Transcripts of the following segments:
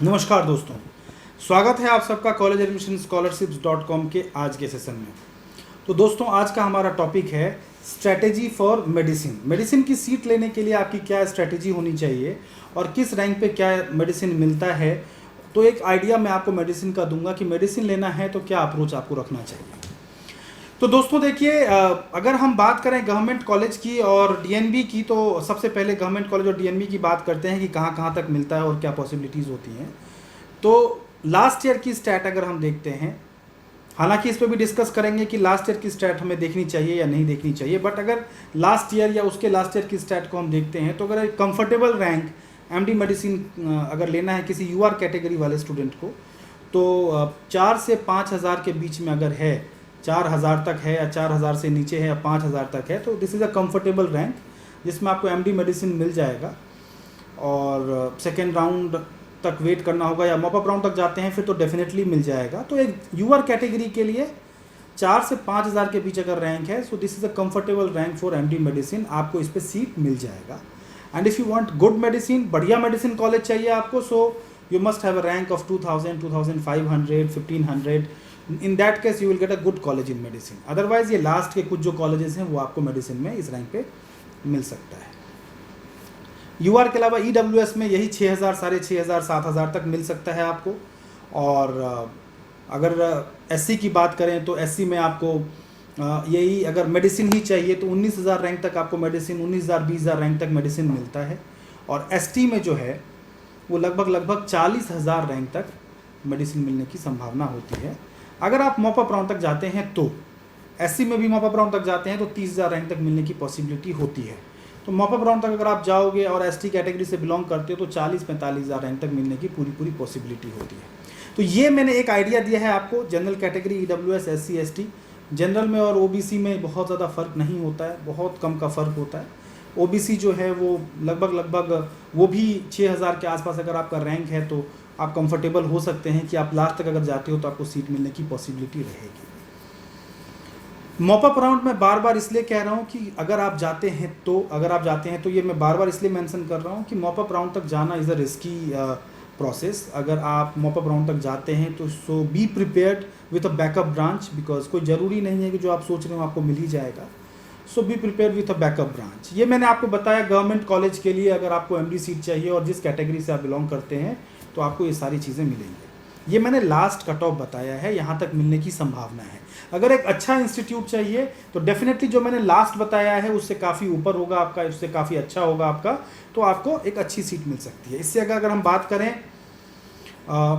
नमस्कार दोस्तों, स्वागत है आप सबका कॉलेज एडमिशन स्कॉलरशिप्स.com के आज के सेशन में। तो दोस्तों, आज का हमारा टॉपिक है स्ट्रैटेजी फॉर मेडिसिन। मेडिसिन की सीट लेने के लिए आपकी क्या स्ट्रैटेजी होनी चाहिए और किस रैंक पे क्या मेडिसिन मिलता है। तो एक आइडिया मैं आपको मेडिसिन का दूंगा कि मेडिसिन लेना है तो क्या अप्रोच आपको रखना चाहिए। तो दोस्तों देखिए, अगर हम बात करें गवर्नमेंट कॉलेज की और डीएनबी की, तो सबसे पहले गवर्नमेंट कॉलेज और डीएनबी की बात करते हैं कि कहाँ कहाँ तक मिलता है और क्या पॉसिबिलिटीज़ होती हैं। तो लास्ट ईयर की स्टैट अगर हम देखते हैं, हालांकि इस पर भी डिस्कस करेंगे कि लास्ट ईयर की स्टैट हमें देखनी चाहिए या नहीं देखनी चाहिए, बट अगर लास्ट ईयर या उसके लास्ट ईयर की स्टैट को हम देखते हैं तो अगर एक कंफर्टेबल रैंक एमडी मेडिसिन अगर लेना है किसी यूआर कैटेगरी वाले स्टूडेंट को, तो 4 से 5,000 के बीच में अगर है, 4,000 तक है या 4,000 से नीचे है या 5,000 तक है, तो this is a comfortable rank जिसमें आपको एमडी मेडिसिन मिल जाएगा। और सेकेंड राउंड तक वेट करना होगा या मॉपअप राउंड तक जाते हैं फिर तो डेफिनेटली मिल जाएगा। तो एक यूआर कैटेगरी के लिए 4 से 5,000 के बीच अगर रैंक है, so this is a comfortable rank for MD medicine, आपको इस पर सीट मिल जाएगा। And if you want good medicine, बढ़िया मेडिसिन कॉलेज चाहिए आपको, so you must have a rank of 2,000, 2,500, 1,500। In that case you will get a good college in medicine. Otherwise ये last के कुछ जो कॉलेजेस हैं वो आपको मेडिसिन में इस रैंक पे मिल सकता है। यूआर के अलावा ईडब्ल्यूएस में यही 6,000, 6,500, 7,000 तक मिल सकता है आपको। और अगर एससी की बात करें तो एससी में आपको यही अगर मेडिसिन ही चाहिए तो 19,000 रैंक तक आपको मेडिसिन, 19,000 20,000 रैंक तक मेडिसिन मिलता है। और एसटी में जो है वो लगभग 40,000 रैंक तक मेडिसिन मिलने की संभावना होती है। अगर आप मॉपअप राउंड तक जाते हैं तो एससी में भी मॉपअप राउंड तक जाते हैं तो 30,000 रैंक तक मिलने की पॉसिबिलिटी होती है। तो मॉपअप राउंड तक अगर आप जाओगे और एसटी कैटेगरी से बिलोंग करते हो तो 40-45,000 रैंक तक मिलने की पूरी पॉसिबिलिटी होती है। तो ये मैंने एक आइडिया दिया है आपको। General category EWS, SC, ST, general में और ओबीसी में बहुत ज़्यादा फर्क नहीं होता है, बहुत कम का फ़र्क होता है। ओबीसी जो है वो लगभग वो भी 6,000 के आसपास अगर आपका रैंक है तो आप कंफर्टेबल हो सकते हैं कि आप लास्ट तक अगर जाते हो तो आपको सीट मिलने की पॉसिबिलिटी रहेगी। मॉपअप राउंड में बार बार इसलिए कह रहा हूँ कि अगर आप जाते हैं तो ये मैं बार बार इसलिए मेंशन कर रहा हूँ कि मॉपअप राउंड तक जाना इज़ अ रिस्की प्रोसेस। अगर आप मॉपअप राउंड तक जाते हैं तो so be prepared with a backup branch, because कोई ज़रूरी नहीं है कि जो आप सोच रहे हो आपको मिल ही जाएगा। So be prepared with a backup branch. ये मैंने आपको बताया गवर्नमेंट कॉलेज के लिए अगर आपको एमडी सीट चाहिए और जिस कैटेगरी से आप बिलोंग करते हैं तो आपको ये सारी चीज़ें मिलेंगी। ये मैंने लास्ट कट ऑफ बताया है, यहाँ तक मिलने की संभावना है। अगर एक अच्छा इंस्टीट्यूट चाहिए तो डेफिनेटली जो मैंने लास्ट बताया है उससे काफ़ी ऊपर होगा आपका, उससे काफ़ी अच्छा होगा आपका, तो आपको एक अच्छी सीट मिल सकती है। इससे अगर हम बात करें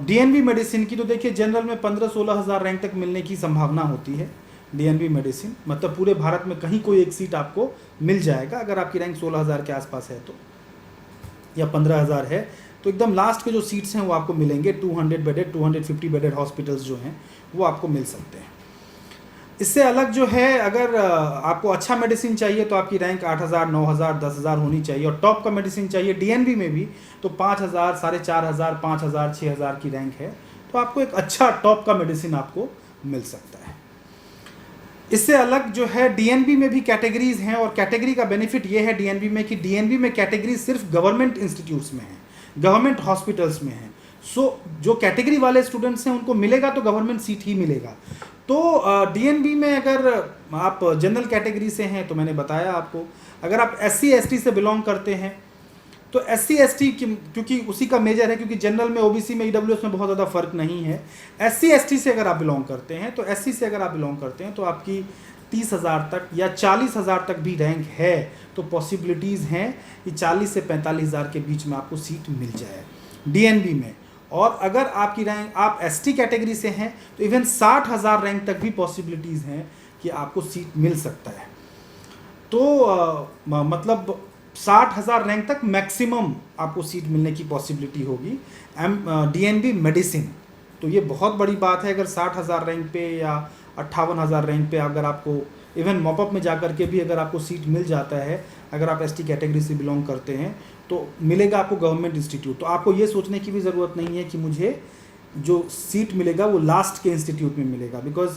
डीएनबी मेडिसिन की, तो देखिए जनरल में 15-16,000 रैंक तक मिलने की संभावना होती है। डीएनबी मेडिसिन मतलब पूरे भारत में कहीं कोई एक सीट आपको मिल जाएगा अगर आपकी रैंक 16,000 के आसपास है तो, या 15,000 है तो एकदम लास्ट के जो सीट्स हैं वो आपको मिलेंगे। 200 बेडेड, 250 बेडेड हॉस्पिटल्स जो हैं वो आपको मिल सकते हैं। इससे अलग जो है, अगर आपको अच्छा मेडिसिन चाहिए तो आपकी रैंक 8,000, 9,000, 10,000 होनी चाहिए। और टॉप का मेडिसिन चाहिए डीएनबी में भी तो 5,000, 4,500, 5,000, 6,000 की रैंक है तो आपको एक अच्छा टॉप का मेडिसिन आपको मिल सकता है। इससे अलग जो है डीएनबी में भी कैटेगरीज हैं और कैटेगरी का बेनिफिट ये है डीएनबी में कि डीएनबी में कैटेगरी सिर्फ गवर्नमेंट इंस्टीट्यूट्स में है, गवर्नमेंट हॉस्पिटल्स में है। सो जो कैटेगरी वाले स्टूडेंट्स हैं उनको मिलेगा तो गवर्नमेंट सीट ही मिलेगा। तो डीएनबी में अगर आप जनरल कैटेगरी से हैं तो मैंने बताया आपको, अगर आप एससी एसटी से बिलोंग करते हैं तो एससी एसटी क्योंकि उसी का मेजर है, क्योंकि जनरल में ओबीसी में ईडब्ल्यूएस में बहुत ज़्यादा फर्क नहीं है। एससी एसटी से अगर आप बिलोंग करते हैं तो एससी से अगर आप बिलोंग करते हैं तो आपकी 30,000 तक या 40,000 तक भी रैंक है तो पॉसिबिलिटीज़ हैं कि 40 से 45,000 के बीच में आपको सीट मिल जाए डीएनबी में। और अगर आपकी रैंक आप एसटी कैटेगरी से हैं तो इवन 60,000 रैंक तक भी पॉसिबिलिटीज़ हैं कि आपको सीट मिल सकता है। तो मतलब 60,000 रैंक तक मैक्सिमम आपको सीट मिलने की पॉसिबिलिटी होगी डीएनबी मेडिसिन। तो ये बहुत बड़ी बात है। अगर 60,000 रैंक पे या 58,000 रैंक पे अगर आपको इवन मॉपअप में जाकर के भी अगर आपको सीट मिल जाता है, अगर आप एसटी कैटेगरी से बिलोंग करते हैं तो मिलेगा आपको गवर्नमेंट इंस्टीट्यूट। तो आपको ये सोचने की भी ज़रूरत नहीं है कि मुझे जो सीट मिलेगा वो लास्ट के इंस्टीट्यूट में मिलेगा, बिकॉज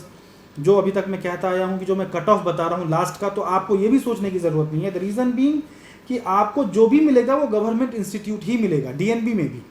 जो अभी तक मैं कहता आया हूँ कि जो मैं कट ऑफ बता रहा हूँ लास्ट का, तो आपको ये भी सोचने की ज़रूरत नहीं है। द रीज़न बीइंग कि आपको जो भी मिलेगा वो गवर्नमेंट इंस्टीट्यूट ही मिलेगा डीएनबी में भी।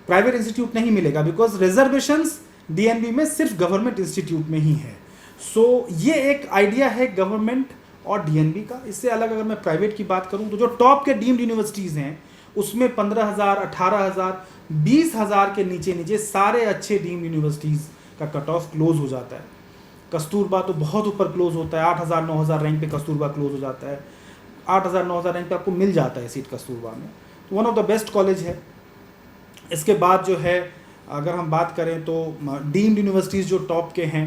प्राइवेट इंस्टीट्यूट नहीं मिलेगा, बिकॉज रिजर्वेशंस डीएनबी में सिर्फ गवर्नमेंट इंस्टीट्यूट में ही है। सो ये एक आइडिया है गवर्नमेंट और डीएनबी का। इससे अलग अगर मैं प्राइवेट की बात करूं तो जो टॉप के डीम्ड यूनिवर्सिटीज़ हैं उसमें 15,000, 18,000, 20,000 के नीचे नीचे सारे अच्छे डीम्ड यूनिवर्सिटीज़ का कट ऑफ क्लोज हो जाता है। कस्तूरबा तो बहुत ऊपर क्लोज होता है, 8,000, 9,000 रैंक पे कस्तूरबा क्लोज हो जाता है। 8,000, 9,000 रैंक पे आपको मिल जाता है सीट कस्तूरबा में, तो one of the best college है। इसके बाद जो है अगर हम बात करें तो डीम्ड यूनिवर्सिटीज़ जो टॉप के हैं,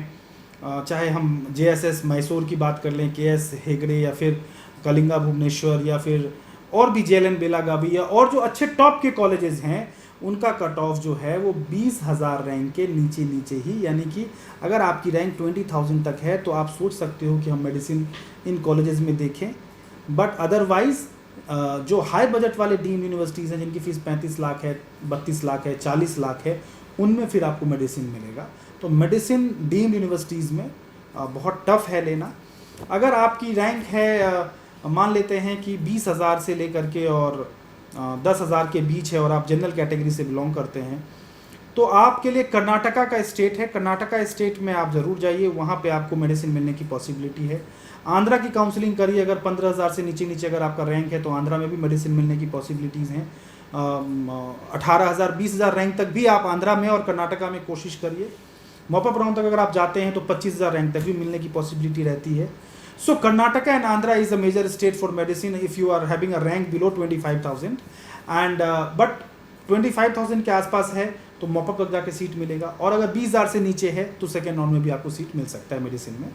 चाहे हम जेएसएस मैसूर की बात कर लें, केएस हेगड़े, या फिर कलिंगा भुवनेश्वर, या फिर और भी जेएलएन बेलागावी, या और जो अच्छे टॉप के कॉलेजेस हैं उनका कट ऑफ जो है वो 20,000 रैंक के नीचे नीचे ही, यानी कि अगर आपकी रैंक 20,000 तक है तो आप सोच सकते हो कि हम मेडिसिन इन कॉलेजेस में देखें। बट अदरवाइज जो हाई बजट वाले डीम्ड यूनिवर्सिटीज़ हैं जिनकी फ़ीस 35 लाख है, 32 लाख है, 40 लाख है, उनमें फिर आपको मेडिसिन मिलेगा। तो मेडिसिन डीम्ड यूनिवर्सिटीज़ में बहुत टफ है लेना। अगर आपकी रैंक है मान लेते हैं कि 20,000 से लेकर के और 10,000 के बीच है और आप जनरल कैटेगरी से बिलोंग करते हैं, तो आपके लिए कर्नाटका का स्टेट है। कर्नाटका स्टेट में आप ज़रूर जाइए, वहाँ पे आपको मेडिसिन मिलने की पॉसिबिलिटी है। आंध्रा की काउंसलिंग करिए, अगर 15,000 से नीचे नीचे अगर आपका रैंक है तो आंध्रा में भी मेडिसिन मिलने की पॉसिबिलिटीज़ हैं। 18,000, 20,000 रैंक तक भी आप आंध्रा में और कर्नाटका में कोशिश करिए। मोपा राउंड तक अगर आप जाते हैं तो 25,000 रैंक तक भी मिलने की पॉसिबिलिटी रहती है। So Karnataka and Andhra is a major state for medicine if you are having a rank below 25,000 and but 25,000 के आसपास है तो मोपा तक जाके सीट मिलेगा, और अगर 20,000 से नीचे है तो सेकेंड राउंड में भी आपको सीट मिल सकता है मेडिसिन में।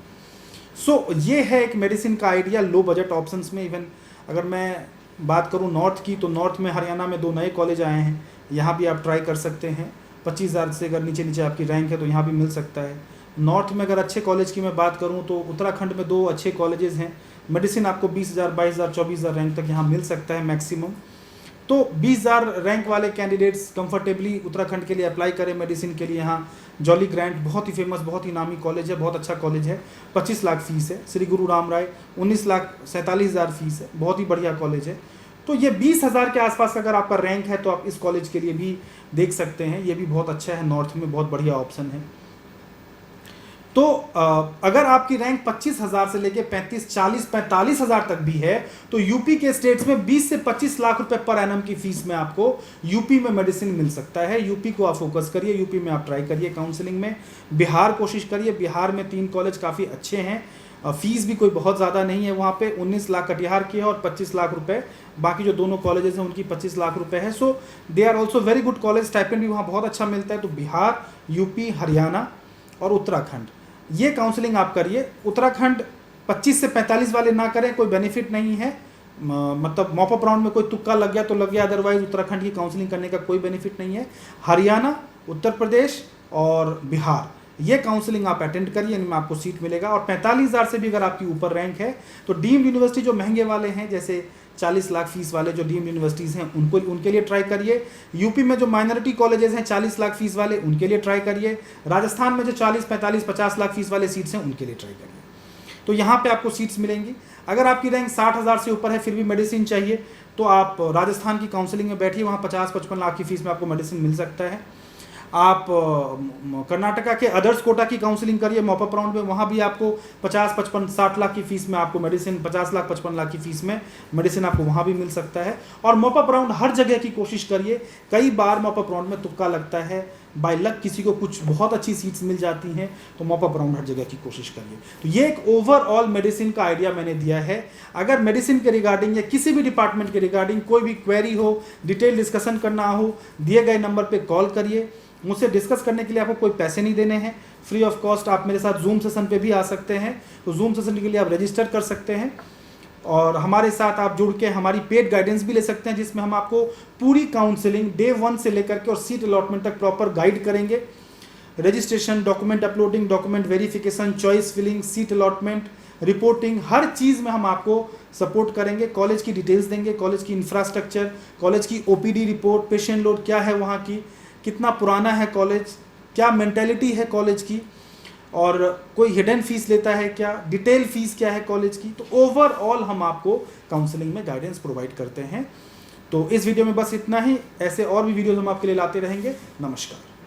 सो ये है एक मेडिसिन का आइडिया लो बजट ऑप्शंस में। इवन अगर मैं बात करूं नॉर्थ की, तो नॉर्थ में हरियाणा में 2 नए कॉलेज आए हैं, यहाँ भी आप ट्राई कर सकते हैं। 25,000 से अगर नीचे नीचे आपकी रैंक है तो यहाँ भी मिल सकता है। नॉर्थ में अगर अच्छे कॉलेज की मैं बात करूँ तो उत्तराखंड में 2 अच्छे कॉलेजेस हैं, मेडिसिन आपको 20,000, 22,000, 24,000 रैंक तक यहाँ मिल सकता है मैक्सिमम। तो 20,000 रैंक वाले कैंडिडेट्स कंफर्टेबली उत्तराखंड के लिए अप्लाई करें मेडिसिन के लिए। यहाँ जॉली ग्रांट बहुत ही फेमस, बहुत ही नामी कॉलेज है, बहुत अच्छा कॉलेज है। 25 लाख फीस है। श्री गुरु राम राय 19,47,000 फीस है, बहुत ही बढ़िया कॉलेज है। तो ये 20,000 के आसपास अगर आपका रैंक है तो आप इस कॉलेज के लिए भी देख सकते हैं, ये भी बहुत अच्छा है, नॉर्थ में बहुत बढ़िया ऑप्शन है। तो अगर आपकी रैंक 25,000 से लेके 35, 40, 45,000 तक भी है तो यूपी के स्टेट्स में 20 से 25 लाख रुपए पर एनम की फीस में आपको यूपी में मेडिसिन मिल सकता है। यूपी को आप फोकस करिए, यूपी में आप ट्राई करिए काउंसलिंग में। बिहार कोशिश करिए, बिहार में 3 कॉलेज काफ़ी अच्छे हैं, फीस भी कोई बहुत ज़्यादा नहीं है वहाँ पे। 19 लाख कटिहार की है और 25 लाख रुपए बाकी जो दोनों कॉलेजेस हैं उनकी 25 लाख रुपए है। So they are also very good college, stipend भी वहाँ बहुत अच्छा मिलता है। तो बिहार, यूपी, हरियाणा और उत्तराखंड ये काउंसलिंग आप करिए। उत्तराखंड 25 से 45 वाले ना करें, कोई बेनिफिट नहीं है। मतलब मॉपअप राउंड में कोई तुक्का लग गया तो लग गया, अदरवाइज उत्तराखंड की काउंसलिंग करने का कोई बेनिफिट नहीं है। हरियाणा, उत्तर प्रदेश और बिहार ये काउंसलिंग आप अटेंड करिए, इनमें आपको सीट मिलेगा। और 45,000 से भी अगर आपकी ऊपर रैंक है तो डीम्ड यूनिवर्सिटी जो महंगे वाले हैं, जैसे 40 लाख फीस वाले जो डीम्ड यूनिवर्सिटीज़ हैं उनके लिए ट्राई करिए। यूपी में जो माइनॉरिटी कॉलेजेस हैं 40 लाख फीस वाले, उनके लिए ट्राई करिए। राजस्थान में जो 40, 45, 50 लाख फीस वाले सीट्स हैं उनके लिए ट्राई करिए। तो यहाँ पे आपको सीट्स मिलेंगी। अगर आपकी रैंक 60,000 से ऊपर है फिर भी मेडिसिन चाहिए तो आप राजस्थान की काउंसलिंग में बैठिए, वहाँ 50-55 लाख की फीस में आपको मेडिसिन मिल सकता है। आप कर्नाटका के अदर्स कोटा की काउंसलिंग करिए मॉपअप राउंड में, वहाँ भी आपको 50, 55, 60 लाख की फीस में आपको मेडिसिन, 50 लाख 55 लाख की फीस में मेडिसिन आपको वहाँ भी मिल सकता है। और मॉपअप राउंड हर जगह की कोशिश करिए। कई बार मॉपअप राउंड में तुक्का लगता है, बाय लक किसी को कुछ बहुत अच्छी सीट्स मिल जाती हैं, तो मॉपअप राउंड हर जगह की कोशिश करिए। तो ये एक ओवरऑल मेडिसिन का आइडिया मैंने दिया है। अगर मेडिसिन के रिगार्डिंग या किसी भी डिपार्टमेंट के रिगार्डिंग कोई भी क्वेरी हो, डिटेल डिस्कशन करना हो, दिए गए नंबर पर कॉल करिए। मुझसे डिस्कस करने के लिए आपको कोई पैसे नहीं देने हैं, फ्री ऑफ कॉस्ट आप मेरे साथ जूम सेशन पे भी आ सकते हैं। तो जूम सेशन के लिए आप रजिस्टर कर सकते हैं और हमारे साथ आप जुड़ के हमारी पेड गाइडेंस भी ले सकते हैं, जिसमें हम आपको पूरी काउंसलिंग डे 1 से लेकर के और सीट अलॉटमेंट तक प्रॉपर गाइड करेंगे। Registration, document uploading, document verification, choice filling, seat allotment, reporting, हर चीज़ में हम आपको सपोर्ट करेंगे। कॉलेज की डिटेल्स देंगे, कॉलेज की इंफ्रास्ट्रक्चर, कॉलेज की ओपीडी रिपोर्ट, पेशेंट लोड क्या है वहाँ की, कितना पुराना है कॉलेज, क्या मेंटेलिटी है कॉलेज की, और कोई हिडन फीस लेता है क्या, डिटेल फीस क्या है कॉलेज की। तो ओवरऑल हम आपको काउंसलिंग में गाइडेंस प्रोवाइड करते हैं। तो इस वीडियो में बस इतना ही, ऐसे और भी वीडियोस हम आपके लिए लाते रहेंगे। नमस्कार।